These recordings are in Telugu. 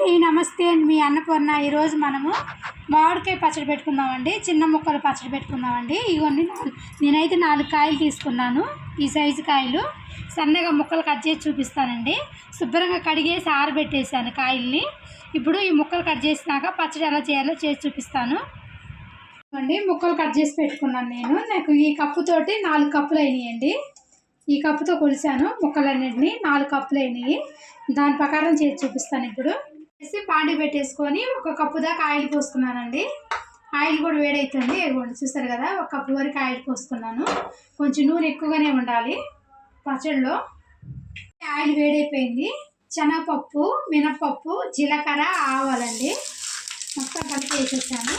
అండి, నమస్తే అండి. మీ అన్నపూర్ణ. ఈరోజు మనము మామిడికాయ పచ్చడి పెట్టుకుందామండి. చిన్న ముక్కలు పచ్చడి పెట్టుకుందామండి. ఇవన్నీ నేనైతే 4 కాయలు తీసుకున్నాను. ఈ సైజు కాయలు సన్నగా ముక్కలు కట్ చేసి చూపిస్తానండి. శుభ్రంగా కడిగేసి ఆరబెట్టేసాను కాయల్ని. ఇప్పుడు ఈ ముక్కలు కట్ చేసినాక పచ్చడి ఎలా చేయాలో చేసి చూపిస్తాను అండి. ముక్కలు కట్ చేసి పెట్టుకున్నాను నేను. నాకు ఈ కప్పుతోటి 4 కప్పులు అయినాయండి. ఈ కప్పుతో కొలిసాను ముక్కలన్నింటినీ. 4 కప్పులు అయినాయి. దాని ప్రకారం చేసి చూపిస్తాను. ఇప్పుడు పాండి పెట్టేసుకొని 1 కప్పు దాకా ఆయిల్ పోసుకున్నానండి. ఆయిల్ కూడా వేడవుతుంది. చూస్తారు కదా, 1 కప్పు వరకు ఆయిల్ పోసుకున్నాను. కొంచెం నూనె ఎక్కువగానే ఉండాలి పచ్చడిలో. ఆయిల్ వేడైపోయింది. శనగపప్పు, మినపప్పు, జీలకర్ర, ఆవాలండి మొత్తం కలిపి వేసేసాను.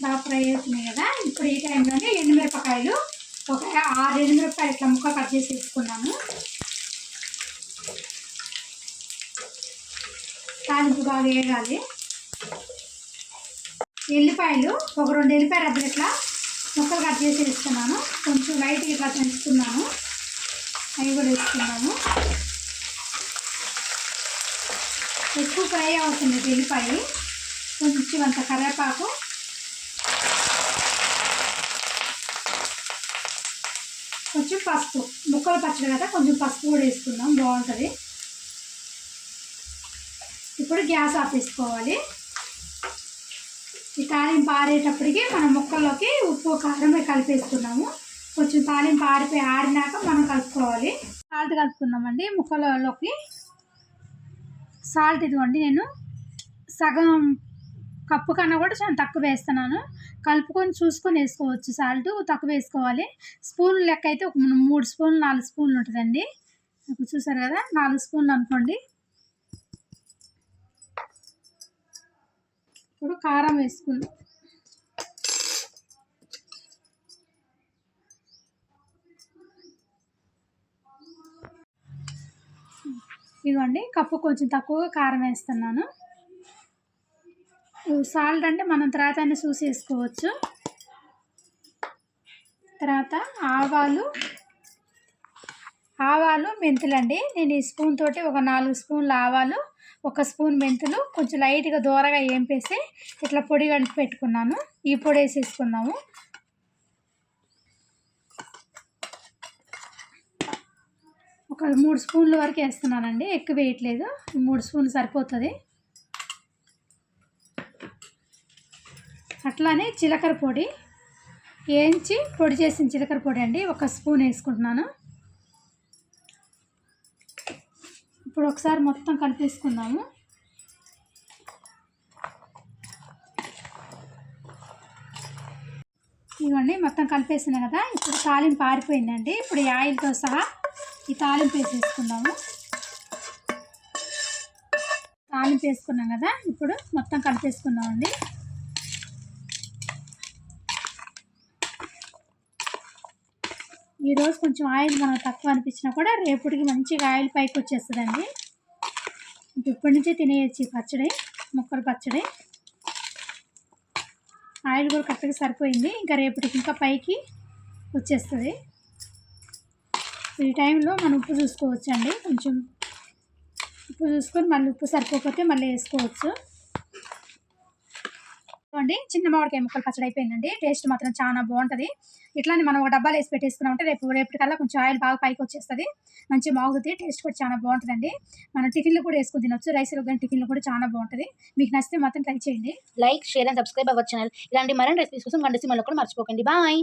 బాగా ఫ్రై అవుతున్నాయి కదా. ఇప్పుడు ఈ టైంలోనే ఎండుమిరపకాయలు ఒక 6 ఎండుమిరపకాయలు ఇట్లా ముక్క కట్ చేసి వేసుకున్నాను. తాలింపు బాగా వేగాలి. ఎల్లిపాయలు ఒక 2 ఎల్లిపాయ రబ్బలు ఇట్లా ముక్కలు కట్ చేసి వేసుకున్నాను. కొంచెం లైట్గా ఇట్లా పెంచుకున్నాను. అవి కూడా వేసుకున్నాను. ఎక్కువ ఫ్రై అవుతుంది ఎల్లిపాయ. కొంచెం అంత కరివేపాకు, కొంచెం పసుపు. ముక్కలు పచ్చడి కదా, కొంచెం పసుపు కూడా వేసుకుందాం, బాగుంటుంది. ఇప్పుడు గ్యాస్ ఆపేసుకోవాలి. ఈ తాలింపు ఆరేటప్పటికి మనం ముక్కల్లోకి ఉప్పు కారం కలిపేసుకున్నాము. కొంచెం తాలింపు ఆరినాక మనం కలుపుకోవాలి. సాల్ట్ కలుపుకుందామండి ముక్కలలోకి. సాల్ట్ ఇదిగోండి, నేను సగం కప్పు కన్నా కూడా చాలా తక్కువ వేస్తున్నాను. కలుపుకొని చూసుకొని వేసుకోవచ్చు. సాల్ట్ తక్కువ వేసుకోవాలి. స్పూన్ లెక్క అయితే ఒక 3 స్పూన్లు 4 స్పూన్లు ఉంటుందండి. చూసారు కదా, 4 స్పూన్లు అనుకోండి. ఇప్పుడు కారం వేసుకుందాం. ఇదిగోండి, కప్పు కొంచెం తక్కువగా కారం వేస్తున్నాను. సాల్ట్ అంటే మనం తర్వాత చూసి వేసుకోవచ్చు. తర్వాత ఆవాలు మెంతులండి. నేను ఈ స్పూన్ తోటి ఒక 4 స్పూన్లు ఆవాలు, 1 స్పూన్ మెంతులు కొంచెం లైట్గా దూరగా వేంపేసి ఇట్లా పొడి కలిపి పెట్టుకున్నాను. ఈ పొడి వేసేసుకుందాము. ఒక 3 స్పూన్ల వరకు వేస్తున్నానండి, ఎక్కువ వేయట్లేదు. 3 స్పూన్లు సరిపోతుంది. అట్లానే జీలకర్ర పొడి, వేయించి పొడి చేసిన జీలకర్ర పొడి అండి, 1 స్పూన్ వేసుకుంటున్నాను. ఇప్పుడు ఒకసారి మొత్తం కలిపేసుకుందాము. ఇవ్వండి, మొత్తం కలిపేసినా కదా. ఇప్పుడు తాలింపు ఆరిపోయిందండి. ఇప్పుడు ఈ ఆయిల్తో సహా ఈ తాలింపు వేసేసుకుందాము. తాలింపు వేసుకున్నాం కదా, ఇప్పుడు మొత్తం కలిపేసుకుందామండి. ఈరోజు కొంచెం ఆయిల్ మనకు తక్కువ అనిపించినా కూడా రేపటికి మంచిగా ఆయిల్ పైకి వచ్చేస్తుందండి. ఇప్పటి నుంచే తినేయచ్చు ఈ పచ్చడి, ముక్కల పచ్చడి. ఆయిల్ కూడా కరెక్ట్గా సరిపోయింది. ఇంకా రేపటికి ఇంకా పైకి వచ్చేస్తుంది. ఈ టైంలో మనం ఉప్పు చూసుకోవచ్చండి. కొంచెం ఉప్పు చూసుకొని మళ్ళీ ఉప్పు సరిపోకపోతే మళ్ళీ వేసుకోవచ్చు అండి. చిన్న మామిడికాయ ముక్కలు పచ్చడి అయిపోయిందండి. టేస్ట్ మాత్రం చాలా బాగుంటుంది. ఇట్లానే మనం ఒక డబ్బాలు వేసి పెట్టేసుకున్నామంటే రేపటికల్లా కొంచెం ఆయిల్ బాగా పైకి వచ్చేస్తుంది. మంచి మాగుతుంది. టేస్ట్ కూడా చాలా బాగుంటుందండి. మనం టిఫిన్లు కూడా వేసుకుని తినొచ్చు. రైస్లో కానీ టిఫిన్లు కూడా చాలా బాగుంటుంది. మీకు నచ్చితే మాత్రం ట్రై చేయండి. లైక్, షేర్ అండ్ సబ్స్క్రైబ్ అవ్వచ్చు ఛానల్. ఇలాంటి మరిన్ని రెసిపీస్ కోసం గంట సింబల్ కూడా మర్చిపోకండి. బాయ్.